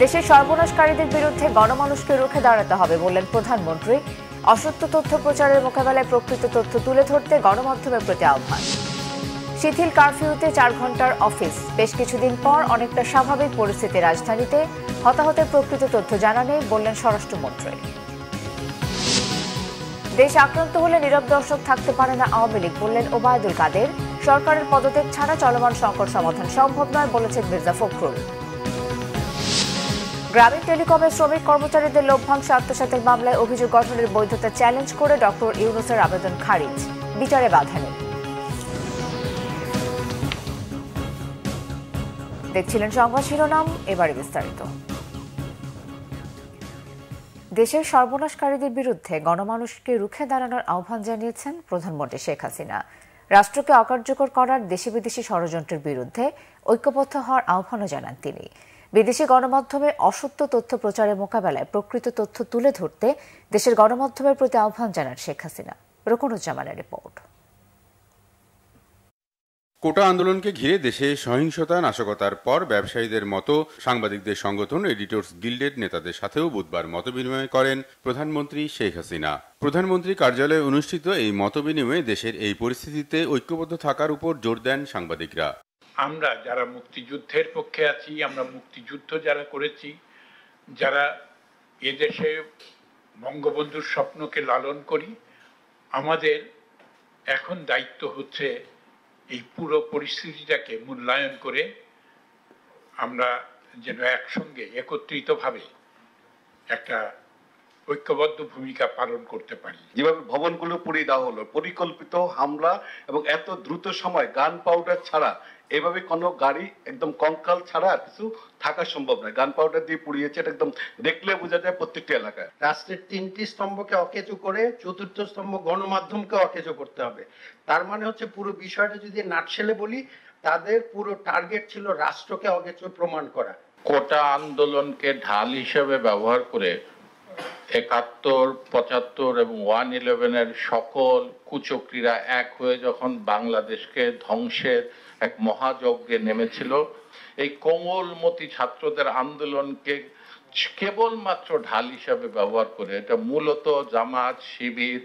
দেশের সর্বনাশকারীদের বিরুদ্ধে গণমানুষকে রুখে দাঁড়াতে হবে বললেন প্রধানমন্ত্রী। অসত্য তথ্য প্রচারের মোকাবেলায় প্রকৃত তথ্য তুলে ধরতে গণমাধ্যমের প্রতি আহ্বান। শিথিল কারফিউতে 4 ঘন্টার অফিস, বেশ কিছুদিন পর অনেকটা স্বাভাবিক পরিস্থিতি রাজধানীতে। হতাহতের প্রকৃত তথ্য জানা নেই বললেন স্বরাষ্ট্রমন্ত্রী। দেশ আক্রান্ত হলে নীরব দর্শক থাকতে পারে না আওয়ামী লীগ বললেন ওবায়দুল কাদের। সরকারের পদত্যাগ ছাড়া চলমান সংকট সমাধান সম্ভব নয় বলেছেন মির্জা ফখরুল। গ্রামীণ টেলিকমের শ্রমিক কর্মচারীদের লভ্যাংশ আত্মসাতের মামলায় অভিযোগ গঠনের বৈধতা চ্যালেঞ্জ করে ডক্টর ইউনূসের আবেদন খারিজ, বিচারে বাধা নেই। দেখছিলেন সংবাদ শিরোনাম, এবারে বিস্তারিত। দেশের সর্বনাশকারীদের বিরুদ্ধে গণমানুষকে রুখে দাঁড়ানোর আহ্বান জানিয়েছেন প্রধানমন্ত্রী শেখ হাসিনা। রাষ্ট্রকে অকার্যকর করার দেশি বিদেশি ষড়যন্ত্রের বিরুদ্ধে ঐক্যবদ্ধ হওয়ার আহ্বানও জানান তিনি। বিদেশি গণমাধ্যমে অসত্য তথ্য প্রচারের মোকাবেলায় প্রকৃত তথ্য তুলে ধরতে দেশের গণমাধ্যমের প্রতি আহ্বান জানান শেখ হাসিনা। রুকনুজ্জামানের রিপোর্ট। কোটা আন্দোলনকে ঘিরে দেশে সহিংসতা নাশকতার পর ব্যবসায়ীদের মতো সাংবাদিকদের সংগঠন এডিটর্স গিল্ডের নেতাদের সাথেও বুধবার মতবিনিময় করেন প্রধানমন্ত্রী শেখ হাসিনা। প্রধানমন্ত্রী কার্যালয়ে অনুষ্ঠিত এই মতবিনিময়ে দেশের এই পরিস্থিতিতে ঐক্যবদ্ধ থাকার উপর জোর দেন সাংবাদিকরা। আমরা যারা মুক্তিযুদ্ধের পক্ষে আছি, আমরা মুক্তিযুদ্ধ যারা করেছি, যারা এদেশে বঙ্গবন্ধুর স্বপ্নকে লালন করি, আমাদের এখন দায়িত্ব হচ্ছে এই পুরো পরিস্থিতিটাকে মূল্যায়ন করে আমরা যেন একসঙ্গে একত্রিতভাবে একটা ঐক্যবদ্ধ ভূমিকা পালন করতে পারি। যেভাবে ভবনগুলো পুড়িয়ে দেওয়া হলো, পরিকল্পিত হামলা এবং এত দ্রুত সময় গান পাউডার ছাড়া এভাবে কোনো গাড়ি একদম কঙ্কাল ছাড়া আর কিছু থাকা সম্ভব নয়। গান পাউডার দিয়ে পুড়িয়েছে, এটা একদম দেখলে বোঝা যায় প্রত্যেকটি এলাকায়। রাষ্ট্রের 3টি স্তম্ভকে অকেজো করে 4র্থ স্তম্ভ গণমাধ্যমকে অকেজো করতে হবে। তার মানে হচ্ছে পুরো বিষয়টা যদি নাটশেলে বলি, তাদের পুরো টার্গেট ছিল রাষ্ট্রকে অকেজো প্রমাণ করা। কোটা আন্দোলনকে ঢাল হিসেবে ব্যবহার করে 71, 75 এবং 111-এর সকল কুচক্রীরা এক হয়ে যখন বাংলাদেশকে ধ্বংসের এক মহাযজ্ঞে নেমেছিল, এই কোমলমতি ছাত্রদের আন্দোলনকে কেবলমাত্র ঢাল হিসাবে ব্যবহার করে, এটা মূলত জামাত, শিবির,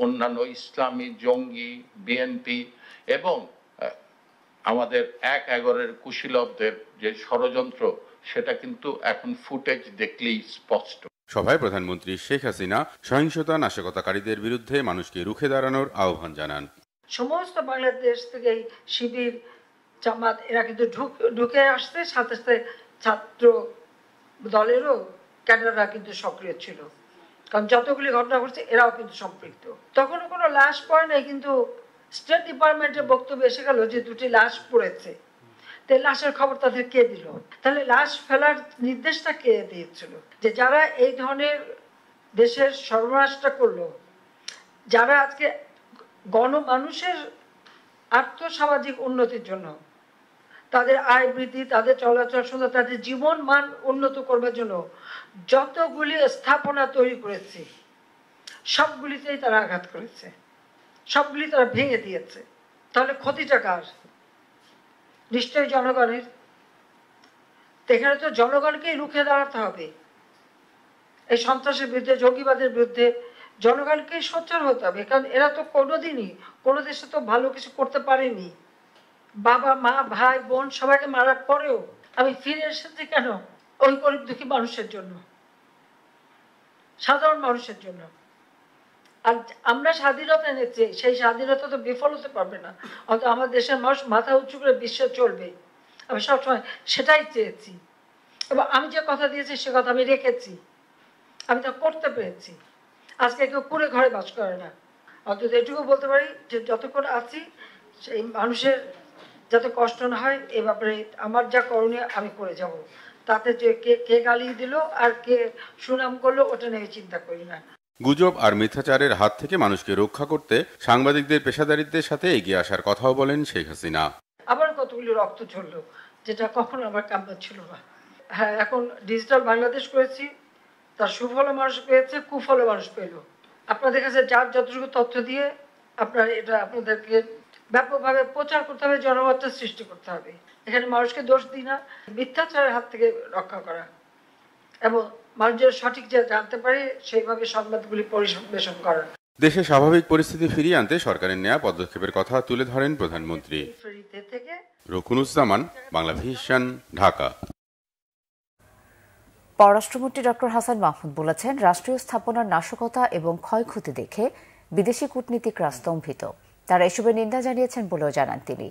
অন্যান্য ইসলামী জঙ্গি, বিএনপি এবং আমাদের 1-11-এর কুশীলবদের যে ষড়যন্ত্র, সেটা কিন্তু এখন ফুটেজ দেখলেই স্পষ্ট। সভায় প্রধানমন্ত্রী শেখ হাসিনা সহিংসতা নাশকতাকারীদের বিরুদ্ধে মানুষকে রুখে দাঁড়ানোর আহ্বান জানান। সমস্ত বাংলাদেশ থেকে শিবির, জামাত এরা কিন্তু ঢুকে আসতে, সাথে সাথে ছাত্র দলেরও ক্যাডাররা কিন্তু সক্রিয় ছিল, কারণ যতগুলি ঘটনা ঘটছে এরাও কিন্তু সম্পৃক্ত। তখনও কোনো লাশ পড়ে নাই, কিন্তু স্টেট ডিপার্টমেন্টের বক্তব্য এসে গেল যে 2টি লাশ পড়েছে। তাই লাশের খবর তাদের কে দিল? তাহলে লাশ ফেলার নির্দেশটা কে দিয়েছিল? যে যারা এই ধরনের দেশের সর্বনাশটা করলো, যারা আজকে গণমানুষের আর্থসামাজিক উন্নতির জন্য, তাদের আয় বৃদ্ধি, তাদের চলাচল সুন্দর, তাদের জীবন মান উন্নত করবার জন্য যতগুলি স্থাপনা তৈরি করেছে, সবগুলিতেই তারা আঘাত করেছে, সবগুলি তারা ভেঙে দিয়েছে। তাহলে ক্ষতিটা কার? নিশ্চয়ই জনগণের। এখানে তো জনগণকেই রুখে দাঁড়াতে হবে। এই সন্ত্রাসের বিরুদ্ধে, জঙ্গিবাদের বিরুদ্ধে জনগণকেই সোচ্চার হতে হবে, কারণ এরা তো কোনোদিনই কোনো দেশে তো ভালো কিছু করতে পারেনি। বাবা, মা, ভাই, বোন সবাইকে মারার পরেও আমি ফিরে এসেছি কেন? ওই গরিব দুঃখী মানুষের জন্য, সাধারণ মানুষের জন্য। আর আমরা স্বাধীনতা এনেছি, সেই স্বাধীনতা তো বিফল হতে পারবে না। অন্তত আমার দেশের মানুষ মাথা উঁচু করে বিশ্বে চলবে, আমি সবসময় সেটাই চেয়েছি। এবং আমি যে কথা দিয়েছি সে কথা আমি রেখেছি, আমি তা করতে পেরেছি। আজকে কেউ কুড়ে ঘরে বাস করে না। অন্তত এটুকু বলতে পারি যে যতক্ষণ আছি সেই মানুষের যাতে কষ্ট না হয়, এ ব্যাপারে আমার যা করণীয় আমি করে যাব। তাতে যে কে গালি দিল আর কে সুনাম করলো ওটা নিয়ে চিন্তা করি না। গুজব আর মিথ্যাচারের হাত থেকে মানুষকে রক্ষা করতে সাংবাদিকদের পেশাদারিত্বের সাথে এগিয়ে আসার কথাও বলেন শেখ হাসিনা। আবার কতগুলি রক্ত ঝরলো, যেটা কখনো আমার কাম্য ছিল না। হ্যাঁ, এখন ডিজিটাল বাংলাদেশ করেছি, তার সুফল মানুষ পেয়েছে, কুফল মানুষ পেল। আপনাদের কাছে যার যতটুকু তথ্য দিয়ে আপনার এটা আপনাদেরকে ব্যাপকভাবে প্রচার করতে হবে, জনমতের সৃষ্টি করতে হবে। এখানে মানুষকে দোষ দিই না, মিথ্যাচারের হাত থেকে রক্ষা করা, এবং মানুষ যেন সঠিক যে জানতে পারে সেইভাবে সংবাদগুলি পরিবেশন করা। দেশে স্বাভাবিক পরিস্থিতি ফিরিয়ে আনতে সরকারের নেওয়া পদক্ষেপের কথা তুলে ধরেন প্রধানমন্ত্রী। রকুনুজ্জামান, বাংলা ভিশন, ঢাকা। পররাষ্ট্রমন্ত্রী ডক্টর হাসান মাহমুদ বলেছেন, রাষ্ট্রীয় স্থাপনার নাশকতা এবং ক্ষয়ক্ষতি দেখে বিদেশি কূটনীতিকরা স্তম্ভিত। তারা এসবের নিন্দা জানিয়েছেন বলেও জানান তিনি।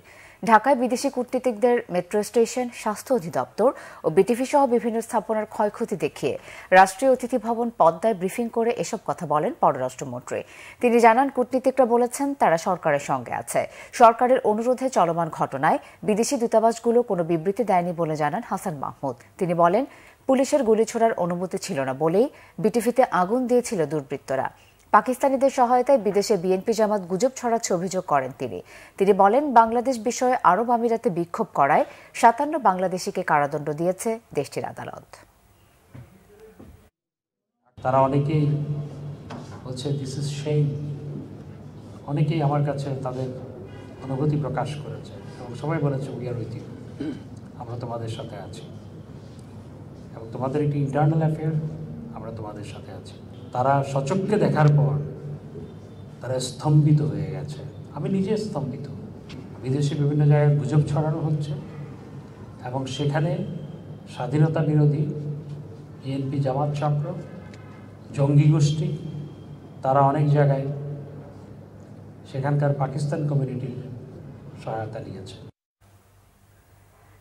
ঢাকায় বিদেশি কূটনীতিকদের মেট্রো স্টেশন, স্বাস্থ্য অধিদপ্তর ও বিটিভি সহ বিভিন্ন স্থাপনার ক্ষয়ক্ষতি দেখিয়ে রাষ্ট্রীয় অতিথি ভবন পদ্মায় ব্রিফিং করে এসব কথা বলেন পররাষ্ট্রমন্ত্রী। তিনি জানান, কূটনীতিকরা বলেছেন তারা সরকারের সঙ্গে আছে। সরকারের অনুরোধে চলমান ঘটনায় বিদেশি দূতাবাসগুলো কোনো বিবৃতি দেয়নি বলে জানান হাসান মাহমুদ। তিনি বলেন, পুলিশের গুলি ছোড়ার অনুমতি ছিল না বলেই বিটিভিতে আগুন দিয়েছিল দুর্বৃত্তরা। পাকিস্তানিদের সহায়তায় বিদেশে বিএনপি জামাত গুজব ছড়াচ্ছে অভিযোগ করেন তিনি। তিনি বলেন, বাংলাদেশ বিষয়ে আরব আমিরাতে বিক্ষোভ করায় ৫৭ বাংলাদেশিকে কারাদণ্ড দিয়েছে দেশটির আদালত। তারা অনেকেই বলছে দিস ইজ শেম। অনেকেই আমার কাছে তাদের অনুভূতি প্রকাশ করেছে এবং সবাই বলেছে উই আর উইথ ইউ, আমরা তোমাদের সাথে আছি এবং তোমাদের একটি ইন্টারনাল অ্যাফেয়ার, আমরা তোমাদের সাথে আছি। তারা সচক্ষে দেখার পর তারা স্তম্ভিত হয়ে গেছে। আমি নিজে স্তম্ভিত। বিদেশে বিভিন্ন জায়গায় গুজব ছড়ানো হচ্ছে এবং সেখানে স্বাধীনতা বিরোধী বিএনপি জামাত চক্র, জঙ্গি গোষ্ঠী, তারা অনেক জায়গায় সেখানকার পাকিস্তান কমিউনিটির সহায়তা নিয়েছে।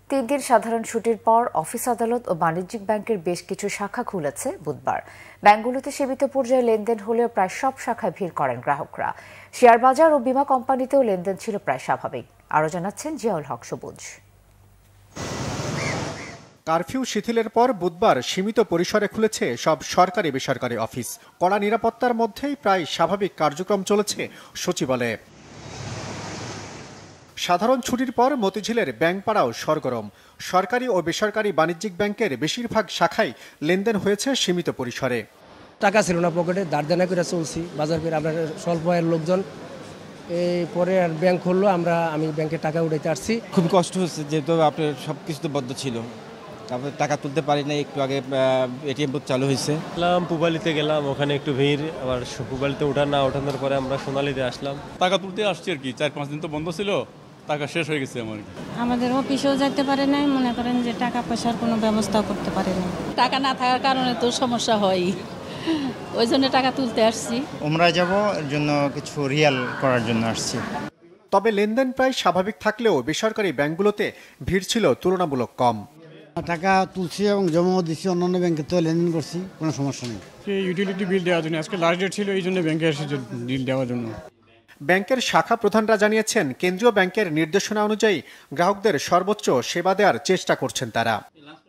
3 দিন সাধারণ ছুটির পর অফিস, আদালত ও বাণিজ্যিক ব্যাংকের বেশ কিছু শাখা খুলেছে বুধবার। ব্যাংকগুলোতে সীমিত পর্যায়ে লেনদেন হলেও প্রায় সব শাখায় ভিড় করেন গ্রাহকরা। শেয়ার বাজার ও বীমা কোম্পানিতেও লেনদেন ছিল প্রায় স্বাভাবিক। আরও জানাচ্ছেন জিয়াউল হক সবুজ। কারফিউ শিথিলের পর বুধবার সীমিত পরিসরে খুলেছে সব সরকারি বেসরকারি অফিস। কড়া নিরাপত্তার মধ্যেই প্রায় স্বাভাবিক কার্যক্রম চলেছে সচিবালয়ে। সাধারণ ছুটির পর মতিঝিলের ব্যাংকপাড়াও সরগরম। সরকারি ও বেসরকারি বাণিজ্যিক ব্যাংকের বেশিরভাগ শাখায় লেনদেন হয়েছে সীমিত পরিসরে। টাকা ছিল না পকেটে, ধার দেনা করে চলছি বাজার করে। আমরা স্বল্প আয়ের লোকজন, এই পরে আর ব্যাংক খুললো, আমি ব্যাংকে টাকা উঠাইতে আসছি। খুব কষ্ট হচ্ছে, যেহেতু আপনার সব কিছু তো বদ্ধ ছিল, তারপরে টাকা তুলতে পারি না। একটু আগে এটিএম বুথ চালু হয়েছে। পুবালিতে গেলাম, ওখানে একটু ভিড়। আবার পুবালিতে ওঠানোর পরে আমরা সোনালিতে আসলাম। টাকা তুলতে আসছি আর কি, 4-5 দিন তো বন্ধ ছিল, টাকা শেষ হয়ে গেছে আমার। আমাদের অফিসেও যেতে পারে নাই, মনে করেন যে টাকা পয়সার কোনো ব্যবস্থা করতে পারে না। টাকা না থাকার কারণে তো সমস্যা হয়, ওই জন্য টাকা তুলতে আসছি। উমরায় যাব, এর জন্য কিছু রিয়াল করার জন্য আসছি। তবে লেনদেন প্রায় স্বাভাবিক থাকলেও বেসরকারি ব্যাংকগুলোতে ভিড় ছিল তুলনামূলক কম। টাকা তুলছি এবং জমা দিচ্ছি, অন্যান্য ব্যাংকে তো লেনদেন করছি, কোনো সমস্যা নেই। ইউটিলিটি বিল দেওয়ার জন্য আজকে লাস্ট ডেট ছিল, এই জন্য ব্যাংকে এসেছে বিল দেওয়ার জন্য। ব্যাংকের শাখা প্রধানরা জানিয়েছেন, কেন্দ্রীয় ব্যাংকের নির্দেশনা অনুযায়ী গ্রাহকদের সর্বোচ্চ সেবা দেওয়ার চেষ্টা করছেন তারা।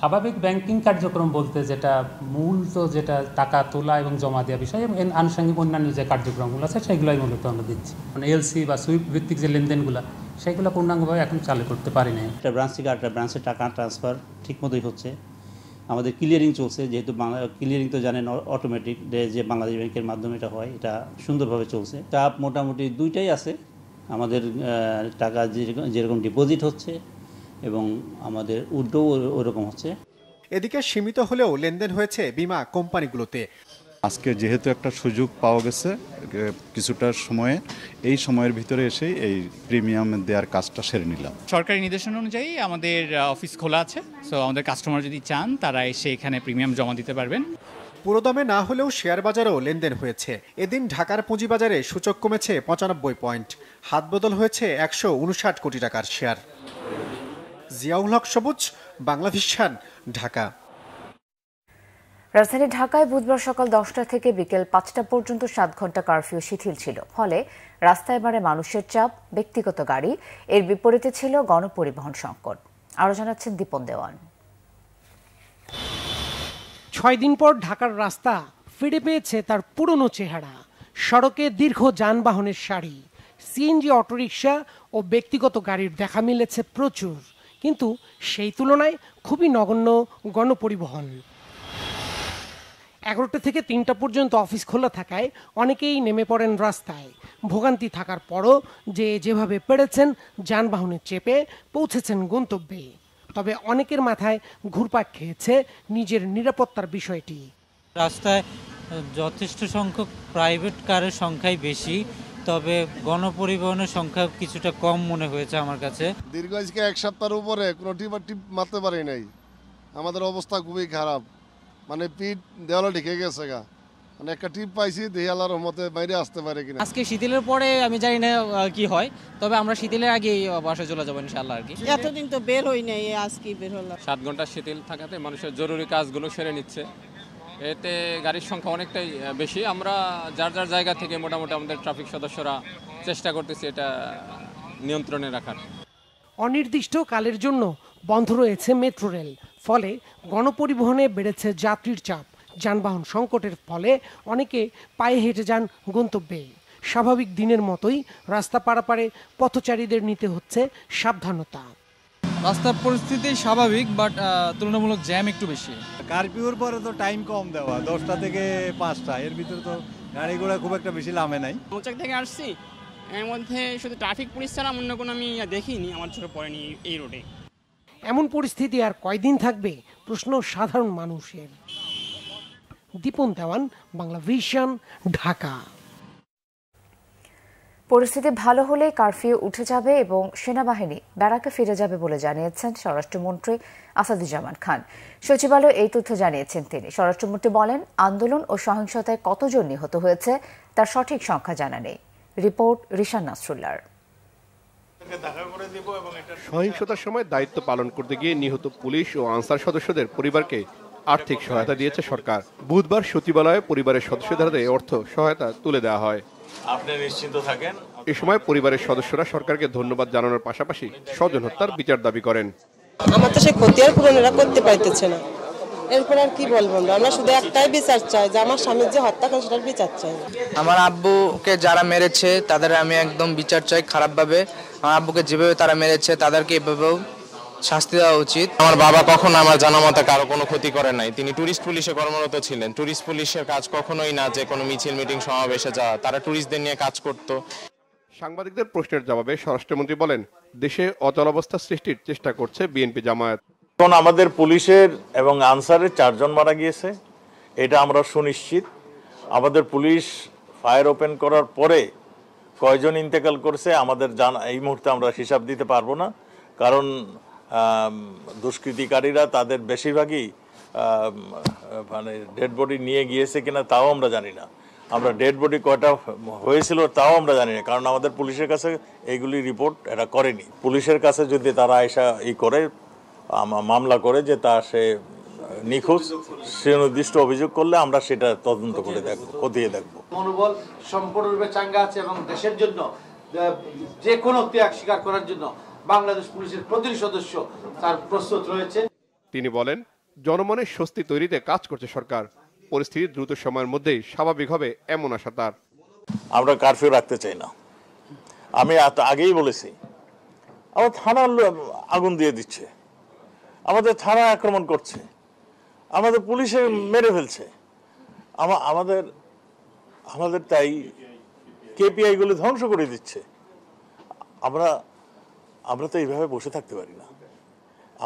স্বাভাবিক ব্যাংকিং কার্যক্রম বলতে যেটা মূল, তো যেটা টাকা তোলা এবং জমা দেওয়া বিষয় এবং আনুষঙ্গিক অন্যান্য যে কার্যক্রমগুলো আছে সেগুলোই মূলত আমরা দিচ্ছি। মানে এলসি বা সুইফট ভিত্তিক যে লেনদেনগুলো, সেগুলো পূর্ণাঙ্গভাবে এখন চালু করতে পারি না। একটা ব্রাঞ্চ থেকে আরেকটা ব্রাঞ্চে টাকা ট্রান্সফার ঠিকমতোই হচ্ছে। আমাদের ক্লিয়ারিং চলছে, যেহেতু ক্লিয়ারিং তো জানেন অটোমেটিক, যে বাংলাদেশ ব্যাংকের মাধ্যমে এটা হয়, এটা সুন্দরভাবে চলছে। চাপ মোটামুটি দুইটাই আছে। আমাদের টাকা যেরকম ডিপোজিট হচ্ছে এবং আমাদের উইথড্র ওরকম হচ্ছে। এদিকে সীমিত হলেও লেনদেন হয়েছে বীমা কোম্পানিগুলোতে। আজকে যেহেতু একটা সুযোগ পাওয়া গেছে কিছুটা সময়ে, এই সময়ের ভিতরে এসে এই প্রিমিয়াম দেওয়ার কাজটা সেরে নিলাম। সরকারি নির্দেশনা অনুযায়ী আমাদের অফিস খোলা আছে, সো আমাদের কাস্টমার যদি চান তারা এসে এখানে প্রিমিয়াম জমা দিতে পারবেন। পুরোদমে না হলেও শেয়ার বাজারেও লেনদেন হয়েছে। এদিন ঢাকার পুঁজিবাজারে সূচক কমেছে 95 পয়েন্ট, হাত বদল হয়েছে 159 কোটি টাকার শেয়ার। জিয়াউল হক সবুজ, বাংলা ভিশন, ঢাকা। রাজধানী ঢাকায় বুধবার সকাল 10টা থেকে বিকেল 5টা পর্যন্ত 7 ঘন্টা কারফিউ শিথিল ছিল। ফলে রাস্তায় বাড়ে মানুষের চাপ, ব্যক্তিগত গাড়ি। এর বিপরীতে ছিল গণপরিবহন সংকট। আরও জানাচ্ছেন দীপন দেওয়ান। 6 দিন পর ঢাকার রাস্তা ফিরে পেয়েছে তার পুরনো চেহারা। সড়কে দীর্ঘ যানবাহনের সারি, সিএনজি, অটোরিকশা ও ব্যক্তিগত গাড়ির দেখা মিলেছে প্রচুর, কিন্তু সেই তুলনায় খুবই নগণ্য গণপরিবহন। 11টা থেকে 3টা পর্যন্ত অফিস খোলা থাকায় অনেকেই নেমে পড়েন রাস্তায়। ভোগান্তি থাকার পরও যেভাবে পেরেছেন যানবাহনে চেপে পৌঁছেছেন গন্তব্যে। তবে অনেকের মাথায় ঘুরপাক খেয়েছে নিজের নিরাপত্তার বিষয়টি। রাস্তায় যথেষ্ট সংখ্যক প্রাইভেট কারের সংখ্যাই বেশি, তবে গণপরিবহনের সংখ্যা কিছুটা কম মনে হয়েছে আমার কাছে। দীর্ঘ আজকে 1 সপ্তাহের উপরে কোনো টিপ মারতে পারি নাই। আমাদের অবস্থা খুবই খারাপ, মানে পিঠ দেওয়ালে ঢেকে গেছে গা, মানে একটা টিপ পাইছি, দেখি আল্লাহর রহমতে বাইরে আসতে পারে কিনা। আজকে শীতের পরে আমি জানি না কি হয়, তবে আমরা শীতের আগে বাসায় চলে যাবো ইনশাআল্লাহ। আর কি এতদিন তো বের হই নাই, আজকে বের হলাম। 7 ঘন্টা শীতল থাকাতে মানুষের জরুরি কাজগুলো সেরে নিচ্ছে, এতে গাড়ির সংখ্যা অনেকটাই বেশি। আমরা যার যার জায়গা থেকে মোটামুটি আমাদের ট্রাফিক সদস্যরা চেষ্টা করতেছি এটা নিয়ন্ত্রণে রাখার। অনির্দিষ্ট কালের জন্য বন্ধ রয়েছে মেট্রো রেল, ফলে গণপরিবহনে বেড়েছে যাত্রীর চাপ। যানবাহন সংকটের ফলে অনেকে পায়ে হেঁটে যান গন্তব্যে। স্বাভাবিক দিনের মতোই রাস্তা পারাপারে পথচারীদের নিতে হচ্ছে সাবধানতা। রাস্তার পরিস্থিতি স্বাভাবিক, বাট তুলনামূলক জ্যাম একটু বেশি। কারফিউর পরে তো টাইম কম দেওয়া, 10টা থেকে 5টা, এর ভিতরে তো গাড়ি ঘোড়া খুব একটা বেশি লামে নাই। মৌচাক থেকে আসছি, এর মধ্যে শুধু ট্রাফিক পুলিশ ছাড়া অন্য কোনো আমি দেখিনি, আমার চোখে পড়েনি এই রোডে। এমন পরিস্থিতি আর কয়দিন থাকবে প্রশ্ন সাধারণ মানুষের। দীপন দেওয়ান, বাংলা ভিশন, ঢাকা। পরিস্থিতি ভালো হলে কারফিউ উঠে যাবে এবং সেনাবাহিনী ব্যারাকে ফিরে যাবে বলে জানিয়েছেন স্বরাষ্ট্রমন্ত্রী আসাদুজ্জামান খান। সচিবালয়ে এই তথ্য জানিয়েছেন তিনি। স্বরাষ্ট্রমন্ত্রী বলেন, আন্দোলন ও সহিংসতায় কতজন নিহত হয়েছে তার সঠিক সংখ্যা জানা নেই। রিপোর্ট রিশান নাসরুল্লাহর। সহিংসতার সময় দায়িত্ব পালন করতে গিয়ে নিহত পুলিশ ও আনসার সদস্যদের পরিবারকে আর্থিক সহায়তা দিয়েছে সরকার। বুধবার সচিবালয়ে পরিবারের সদস্যদের হাতে অর্থ সহায়তা তুলে দেওয়া হয়। আপনি নিশ্চিন্ত থাকেন। এ সময় পরিবারের সদস্যরা সরকারকে ধন্যবাদ জানানোর পাশাপাশি স্বজন হত্যার বিচার দাবি করেন। আমার তো সে ক্ষতি আর পূরণেরা করতে পারতেছে না, এরপর আর কি বলবো। আমরা শুধু একটাই বিচার চাই, যে আমার স্বামীর যে হত্যা করে সেটার বিচার চাই। আমার আব্বুকে যারা মেরেছে তাদের আমি একদম বিচার চাই খারাপভাবে। আমার আব্বুকে যেভাবে তারা মেরেছে তাদেরকে এভাবেও শাস্তি দেওয়া উচিত। আমার বাবা কখনো আমার জানা মতে কারো কোনো ক্ষতি করে নাই। তিনি টুরিস্ট পুলিশে কর্মরত ছিলেন। টুরিস্ট পুলিশের কাজ কখনোই না যে কোনো মিছিল মিটিং সমাবেশে যাওয়া, তারা টুরিস্টদের নিয়ে কাজ করত। সাংবাদিকদের প্রশ্নের জবাবে স্বরাষ্ট্রমন্ত্রী বলেন, দেশে অচলাবস্থা সৃষ্টির চেষ্টা করছে বিএনপি জামায়াত। এখন আমাদের পুলিশের এবং আনসারের 4 জন মারা গিয়েছে, এটা আমরা সুনিশ্চিত। আমাদের পুলিশ ফায়ার ওপেন করার পরে কয়জন ইন্তেকাল করছে আমাদের জানা এই মুহূর্তে আমরা হিসাব দিতে পারবো না, কারণ দুষ্কৃতিকারীরা তাদের বেশিরভাগই মানে ডেড বডি নিয়ে গিয়েছে কিনা তাও আমরা জানি না। আমরা ডেড বডি কয়টা হয়েছিল তাও আমরা জানি না, কারণ আমাদের পুলিশের কাছে এইগুলি রিপোর্ট এরা করেনি। পুলিশের কাছে যদি তারা এসা করে মামলা করে যে তা সে নিখোঁজ, সে নির্দিষ্ট অভিযোগ করলে আমরা সেটা তদন্ত করে দেখবো, খতিয়ে দেখবো। মনোবল সম্পূর্ণরূপে চাঙ্গা আছে এবং দেশের জন্য যে কোনো ত্যাগ স্বীকার করার জন্য বাংলাদেশ পুলিশের প্রতিটি সদস্য তার প্রস্তুত রয়েছে। তিনি বলেন, জনমনের স্বস্তি তৈরিতে কাজ করছে সরকার। পরিস্থিতি দ্রুত সময়ের মধ্যেই স্বাভাবিক হবে এমন আশা তার। আমরা কারফিউ রাখতে চাই না। আমি আগেই বলেছি, আমার থানার আগুন দিয়ে দিচ্ছে, আমাদের থানা আক্রমণ করছে, আমাদের পুলিশে মেরে ফেলছে, আমাদের তাই কেপিআই গুলো ধ্বংস করে দিচ্ছে। আমরা তো এইভাবে বসে থাকতে পারি না।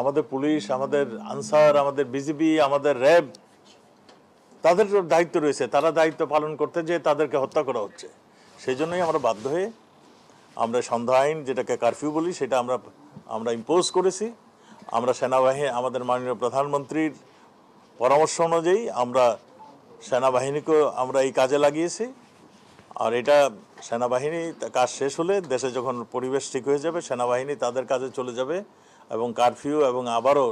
আমাদের পুলিশ, আমাদের আনসার, আমাদের বিজিবি, আমাদের র্যাব, তাদের দায়িত্ব রয়েছে, তারা দায়িত্ব পালন করতে যেয়ে তাদেরকে হত্যা করা হচ্ছে। সেই জন্যই আমরা বাধ্য হয়ে আমরা সন্ধ্যা আইন, যেটাকে কারফিউ বলি, সেটা আমরা ইম্পোজ করেছি। আমরা সেনাবাহিনী, আমাদের মাননীয় প্রধানমন্ত্রীর পরামর্শ অনুযায়ী আমরা সেনাবাহিনীকেও আমরা এই কাজে লাগিয়েছি। আর এটা সেনাবাহিনী কাজ শেষ হলে, দেশে যখন পরিবেশ ঠিক হয়ে যাবে, সেনাবাহিনী তাদের কাজে চলে যাবে এবং কারফিউ এবং আবারও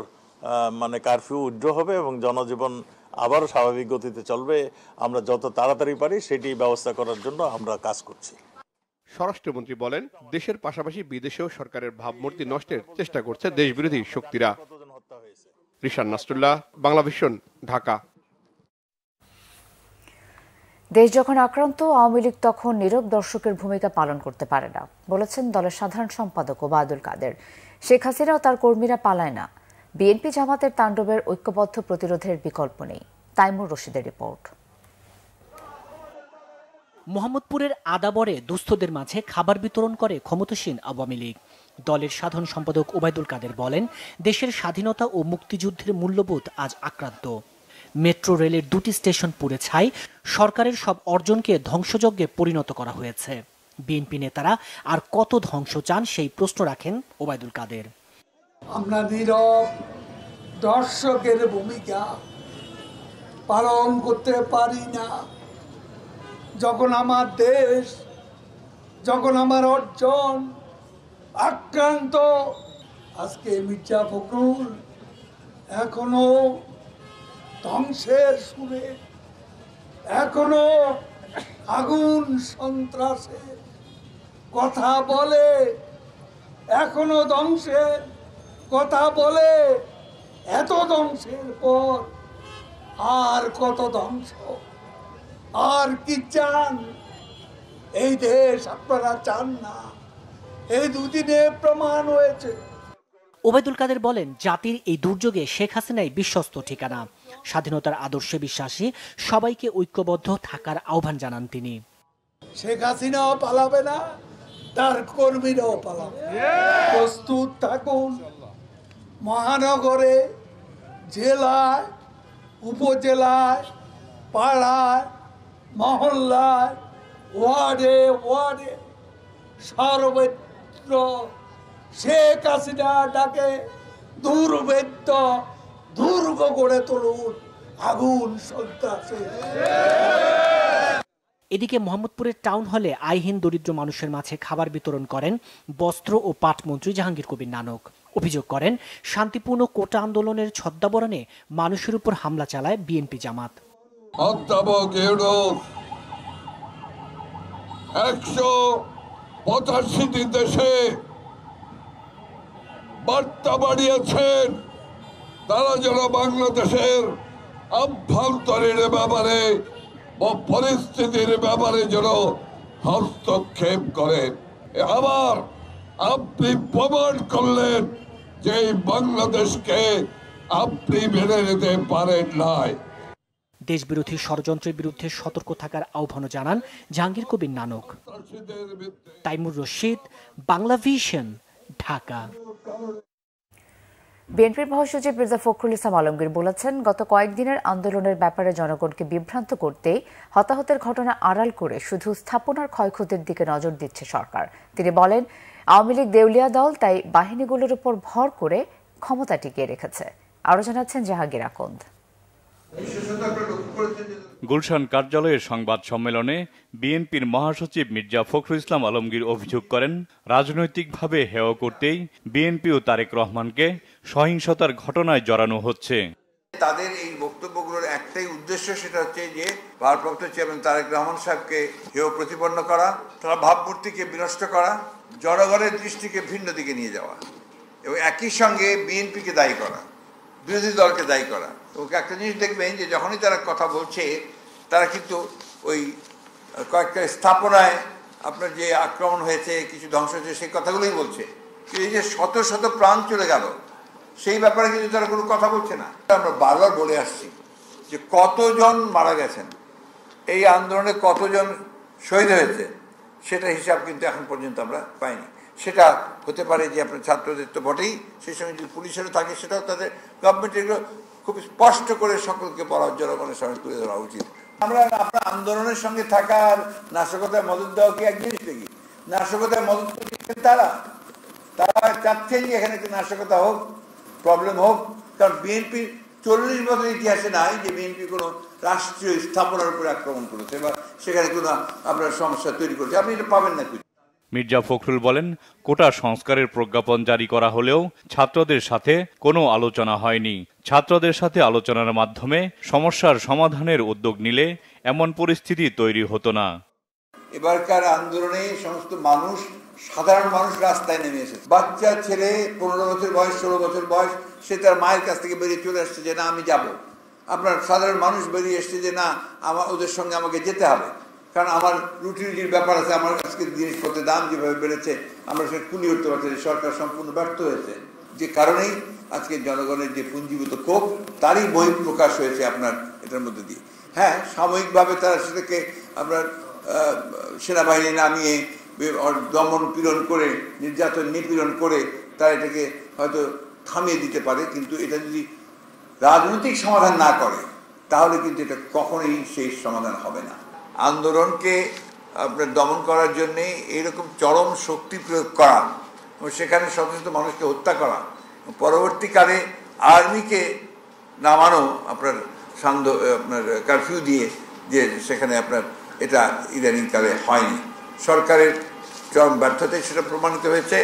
মানে কারফিউ উইথড্র হবে এবং জনজীবন আবারও স্বাভাবিক গতিতে চলবে। আমরা যত তাড়াতাড়ি পারি সেটি ব্যবস্থা করার জন্য আমরা কাজ করছি। স্বরাষ্ট্রমন্ত্রী বলেন, দেশের পাশাপাশি বিদেশেও সরকারের ভাবমূর্তি নষ্টের চেষ্টা করছে দেশবিরোধী শক্তিরা। রিশান নাসরুল্লাহ, বাংলা ভিশন, ঢাকা। দেশ যখন আক্রান্ত, আওয়ামী লীগ তখন নীরব দর্শকের ভূমিকা পালন করতে পারে না, বলেছেন দলের সাধারণ সম্পাদক ওবায়দুল কাদের। শেখ হাসিনা ও তার কর্মীরা পালায় না। বিএনপি জামাতের তাণ্ডবের ঐক্যবদ্ধ প্রতিরোধের বিকল্প নেই। তাইমুর রশিদের রিপোর্ট। মোহাম্মদপুরের আদাবরে দুস্থদের মাঝে খাবার বিতরণ করে ক্ষমতাসীন আওয়ামী লীগ। দলের সাধারণ সম্পাদক ওবায়দুল কাদের বলেন, দেশের স্বাধীনতা ও মুক্তিযুদ্ধের মূল্যবোধ আজ আক্রান্ত। মেট্রো রেলের 2টি স্টেশন পুড়ে ছাই, সরকারের সব অর্জনকে ধ্বংসযজ্ঞে পরিণত করা হয়েছে। বিএনপি নেতারা আর কত ধ্বংস চান সেই প্রশ্ন রাখেন ওবায়দুল কাদের। আমরা নীরব দর্শকের ভূমিকা পালন করতে পারি না। যখন আমার দেশ, যখন আমার অর্জন আক্রান্ত, আজকে মির্জা ফখরুল এখনো ধ্বংসের সুরে, এখনো আগুন সন্ত্রাসের কথা বলে, এখনো ধ্বংসের কথা বলে। এত ধ্বংসের পর আর কত ধ্বংস, আর কি চান? এই দেশ আপনারা চান না, এই দুদিনে প্রমাণ হয়েছে। ওবায়দুল কাদের বলেন, জাতির এই দুর্যোগে শেখ হাসিনাই বিশ্বস্ত ঠিকানা। স্বাধীনতার আদর্শে বিশ্বাসী সবাইকে ঐক্যবদ্ধ থাকার আহ্বান জানান তিনি। শেখ হাসিনাও পালাবে না, তার কর্মীরাও পালাবে। প্রস্তুত থাকুন। মহানগরে, জেলায়, উপজেলায়, পাড়ায়, মহল্লায়, ওয়ার্ডে ওয়ার্ডে সর্বত্র শেখ হাসিনা ডাকে দুর্ভেদ্য দুর্গ গড়ে তুলুন আগুন সন্ত্রাসে। এদিকে মোহাম্মদপুরের টাউন হলে আইহীন দরিদ্র মানুষের মাঝে খাবার বিতরণ করেন বস্ত্র ও পাট মন্ত্রী জাহাঙ্গীর কবির নানক। অভিযোগ করেন, শান্তিপূর্ণ কোটা আন্দোলনের ছদ্মাবরণে মানুষের উপর হামলা চালায় বিএনপি জামাত। অধ্যাপক ইউনূস 185টি দেশে বার্তা বাড়িয়েছেন, তারা যেন বাংলাদেশের আভ্যন্তরীণ ব্যাপারে ও পরিস্থিতির ব্যাপারে যেন হস্তক্ষেপ করেন। আবার আপনি প্রমাণ করলেন যে বাংলাদেশকে আপনি মেনে নিতে পারেন নাই। দেশবিরোধী ষড়যন্ত্রের বিরুদ্ধে সতর্ক থাকার আহ্বানও জানান জাহাঙ্গীর কবির নানক। তাইমুর রশিদ, বাংলা ভিশন, ঢাকা। বিএনপির মহাসচিব মির্জা ফখরুল ইসলাম আলমগীর বলেছেন, গত কয়েকদিনের আন্দোলনের ব্যাপারে জনগণকে বিভ্রান্ত করতেই হতাহতের ঘটনা আড়াল করে শুধু স্থাপনার ক্ষয়ক্ষতির দিকে নজর দিচ্ছে সরকার। তিনি বলেন, আওয়ামী লীগ দেউলিয়া দল, তাই বাহিনীগুলোর উপর ভর করে ক্ষমতা টিকিয়ে রেখেছে। আরও জানাচ্ছেন জাহাঙ্গীর আকন্দ। গুলশান কার্যালয়ের সংবাদ সম্মেলনে বিএনপির মহাসচিব মির্জা ফখরুল ইসলাম আলমগীর অভিযোগ করেন, রাজনৈতিকভাবে হেয় করতেই বিএনপি ও তারেক রহমানকে সহিংসতার ঘটনায় জড়ানো হচ্ছে। তাদের এই বক্তব্যগুলোর একটাই উদ্দেশ্য, সেটা হচ্ছে যে ভারপ্রাপ্ত চেয়ারম্যান তারেক রহমান সাহেবকে হেয় প্রতিপন্ন করা, তারা ভাবমূর্তিকে বিনষ্ট করা, জনগণের দৃষ্টিকে ভিন্ন দিকে নিয়ে যাওয়া এবং একই সঙ্গে বিএনপিকে দায়ী করা, বিরোধী দলকে দায়ী করা। ওকে একটা জিনিস দেখবেন যে যখনই তারা কথা বলছে, তারা কিন্তু ওই কয়েকটা স্থাপনায় আপনার যে আক্রমণ হয়েছে, কিছু ধ্বংস হয়েছে, সেই কথাগুলোই বলছে। এই যে শত শত প্রাণ চলে গেল, সেই ব্যাপারে কিন্তু তারা কোনো কথা বলছে না। আমরা বারবার বলে আসছি যে কতজন মারা গেছেন, এই আন্দোলনে কতজন শহীদ হয়েছে, সেটা হিসাব কিন্তু এখন পর্যন্ত আমরা পাইনি। সেটা হতে পারে যে আপনার ছাত্রদের তো বটেই, সেই সঙ্গে যদি পুলিশেরও থাকে, সেটাও তাদের গভর্নমেন্টের খুব স্পষ্ট করে সকলকে বলা, জনগণের সঙ্গে তুলে ধরা উচিত। আমরা আপনার আন্দোলনের সঙ্গে থাকার নাশকতায় মদত দেওয়া কি এক জিনিস দেখি? নাশকতায় মদত করছেন তারা চাচ্ছেন যে এখানে একটি নাশকতা হোক, প্রবলেম হোক। কারণ বিএনপির 40 বছর ইতিহাসে নাই যে বিএনপি কোনো রাষ্ট্রীয় স্থাপনার উপরে আক্রমণ করেছে বা সেখানে কোনো আপনার সমস্যা তৈরি করেছে, আপনি এটা পাবেন না। মির্জা ফখরুল বলেন, কোটা সংস্কারের প্রজ্ঞাপন জারি করা হলেও ছাত্রদের সাথে কোনো আলোচনা হয়নি। ছাত্রদের সাথে আলোচনার মাধ্যমে সমস্যার সমাধানের উদ্যোগ নিলে এমন পরিস্থিতি তৈরি হতো না। এবারকার আন্দোলনে সমস্ত মানুষ, সাধারণ মানুষ রাস্তায় নেমে এসেছে। বাচ্চা ছেলে 15 বছর বয়স, 16 বছর বয়স, সে তার মায়ের কাছ থেকে বেরিয়ে চলে আসছে যে না আমি যাব। আপনার সাধারণ মানুষ বেরিয়ে এসছে যে না ওদের সঙ্গে আমাকে যেতে হবে, কারণ আমার রুটির ব্যাপার আছে। আমার আজকে জিনিসপত্রের দাম যেভাবে বেড়েছে, আমরা সেটা কুলিয়ে উঠতে পারছি, সরকার সম্পূর্ণ ব্যর্থ হয়েছে। যে কারণেই আজকে জনগণের যে পুঞ্জীভূত ক্ষোভ, তারই বহিঃপ্রকাশ হয়েছে আপনার এটার মধ্যে দিয়ে। হ্যাঁ, সাময়িকভাবে তারা সেটাকে আপনার সেনাবাহিনী নামিয়ে দমন পীড়ন করে, নির্যাতন নিপীড়ন করে তারা এটাকে হয়তো থামিয়ে দিতে পারে, কিন্তু এটা যদি রাজনৈতিক সমাধান না করে তাহলে কিন্তু এটা কখনোই সেই সমাধান হবে না। আন্দোলনকে আপনার দমন করার জন্যে এইরকম চরম শক্তি প্রয়োগ করা এবং সেখানে সচেতন মানুষকে হত্যা করা, পরবর্তীকালে আর্মিকে নামানো আপনার আপনার কারফিউ দিয়ে, যে সেখানে আপনার এটা ইদানিংকালে হয়নি। সরকারের চরম ব্যর্থতায় সেটা প্রমাণিত হয়েছে।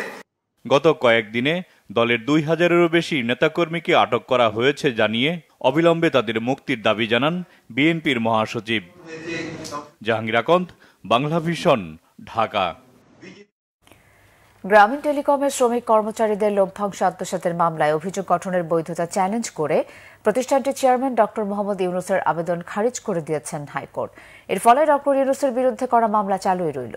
গত কয়েকদিনে দলের 2000-এরও বেশি নেতাকর্মীকে আটক করা হয়েছে জানিয়ে অবিলম্বে তাদের মুক্তির দাবি জানান বিএনপির মহাসচিব। জাহাঙ্গীর আকন্দ, বাংলা ভিশন, ঢাকা। গ্রামীণ টেলিকমের শ্রমিক কর্মচারীদের লভ্যাংশ আত্মসাতের মামলায় অভিযোগ গঠনের বৈধতা চ্যালেঞ্জ করে প্রতিষ্ঠানটির চেয়ারম্যান ডক্টর মোহাম্মদ ইউনূসের আবেদন খারিজ করে দিয়েছেন হাইকোর্ট। এর ফলে ডক্টর ইউনূসের বিরুদ্ধে করা মামলা চালুই রইল।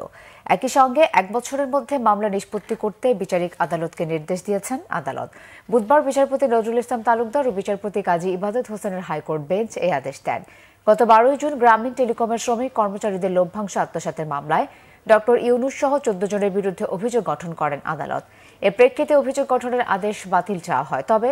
একই সঙ্গে 1 বছরের মধ্যে মামলা নিষ্পত্তি করতে বিচারিক আদালতকে নির্দেশ দিয়েছেন আদালত। বুধবার বিচারপতি নজরুল ইসলাম তালুকদার ও বিচারপতি কাজী ইবাদত হোসেনের হাইকোর্ট বেঞ্চ এই আদেশ দেন। গত 12 জুন গ্রামীণ টেলিকমের শ্রমিক কর্মচারীদের লভ্যাংশ আত্মসাতের মামলায় ডক্টর ইউনূস সহ 14 জনের বিরুদ্ধে অভিযোগ গঠন করেন আদালত। এর প্রেক্ষিতে অভিযোগ গঠনের আদেশ বাতিল চাওয়া হয়, তবে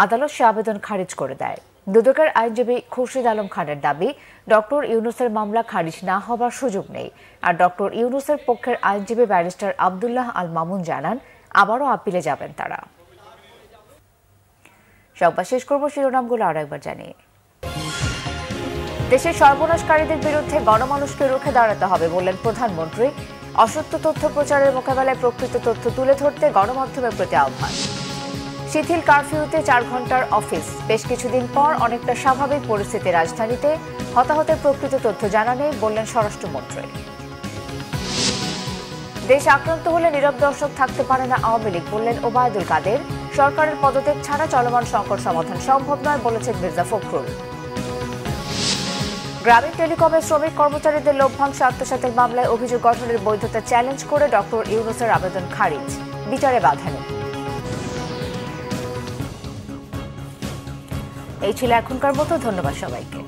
আদালত সে আবেদন খারিজ করে দেয়। দুদকের আইনজীবী খুরশিদ আলম খানের দাবি, ডক্টর ইউনূসের মামলা খারিজ না হবার সুযোগ নেই। আর ডক্টর ইউনূসের পক্ষের আইনজীবী ব্যারিস্টার আব্দুল্লাহ আল মামুন জানান, আবারও আপিলে যাবেন তারা। সংবাদ শেষ করব শিরোনামগুলো আরো একবার জানিয়ে। দেশের সর্বনাশকারীদের বিরুদ্ধে গণমানুষকে রুখে দাঁড়াতে হবে বললেন প্রধানমন্ত্রী। অসত্য তথ্য প্রচারের মোকাবেলায় প্রকৃত তথ্য তুলে ধরতে গণমাধ্যমের প্রতি আহ্বান। শিথিল কারফিউতে 4 ঘন্টার অফিস, বেশ কিছুদিন পর অনেকটা স্বাভাবিক পরিস্থিতি রাজধানীতে। হতাহতের প্রকৃত তথ্য জানা নেই বললেন স্বরাষ্ট্রমন্ত্রী। দেশ আক্রান্ত হলে নীরব দর্শক থাকতে পারে না আওয়ামী লীগ বললেন ওবায়দুল কাদের। সরকারের পদত্যাগ ছাড়া চলমান সংকট সমাধান সম্ভব নয় বলেছেন মির্জা ফখরুল। গ্রামীণ টেলিকমের শ্রমিক কর্মচারীদের লভ্যাংশ আত্মসাতের মামলায় অভিযোগ গঠনের বৈধতা চ্যালেঞ্জ করে ডক্টর ইউনূসের আবেদন খারিজ, বিচারে বাধা নেই। এই ছিল এখনকার মতো। ধন্যবাদ সবাইকে।